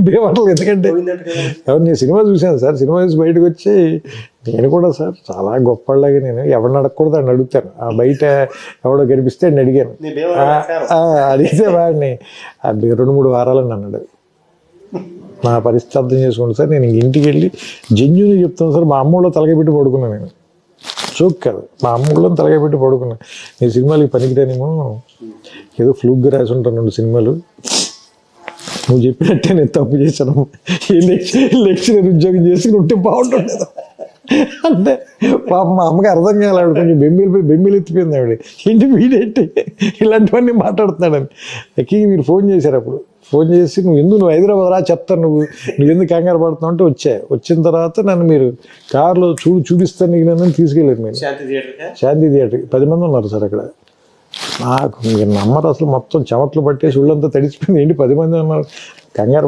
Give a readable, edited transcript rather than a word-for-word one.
భీమవరంలో. ఎందుకంటే ఎవరు నేను సినిమా చూశాను సార్, సినిమా చూసి బయటకు వచ్చి నేను కూడా సార్ చాలా గొప్పలాగా నేను ఎవరిని అడగకూడదు అని అడుగుతాను. ఆ బయట ఎవడో కనిపిస్తే నేను అడిగాను, అడిగితే వాడిని అది 2-3 వారాలని అన్నాడు. నా పరిస్థితి అర్థం చేసుకోండి సార్, నేను ఇంటికి వెళ్ళి జెన్యున్గా చెప్తాను సార్, మా అమ్మలో తలకాయ పెట్టి పడుకున్నాను. నేను చోక్ కాదు, మా అమ్మలో తలకాయ పెట్టి పడుకున్నాను. నేను సినిమాలకి పనికిరానేమో, ఏదో ఫ్లూక్గా రాసి ఉంటాను 2 సినిమాలు, నువ్వు చెప్పినట్టే నేను తప్పు చేశాను, లెక్చరర్ ఉద్యోగం చేసుకుని ఉంటే బాగుంటుంది అంటే పాప మా అమ్మకి అర్థం కాలేదు. ఆవిడ కొంచెం బెమ్మిలు ఎత్తిపోయింది. ఆవిడ ఏంటి వీడేంటి ఇలాంటివన్నీ మాట్లాడుతున్నాడని. ఎక్కి మీరు ఫోన్ చేశారు, అప్పుడు ఫోన్ చేసి నువ్వు హైదరాబాద్ రా చెప్తాను, నువ్వు ఎందుకు కంగారు పడుతున్నావు అంటే వచ్చిన తర్వాత నన్ను మీరు కారులో చూపిస్తాను నీకు నన్ను తీసుకెళ్ళారు. మీరు శాంతి థియేటర్కి 10 మంది ఉన్నారు సార్ అక్కడ. నాకు మీరు నమ్మరు అసలు, మొత్తం చెమట్లు పట్టేసి ఒళ్ళంతా తడిసిపోయింది. ఏంటి 10 మంది ఉన్నారు, కంగారు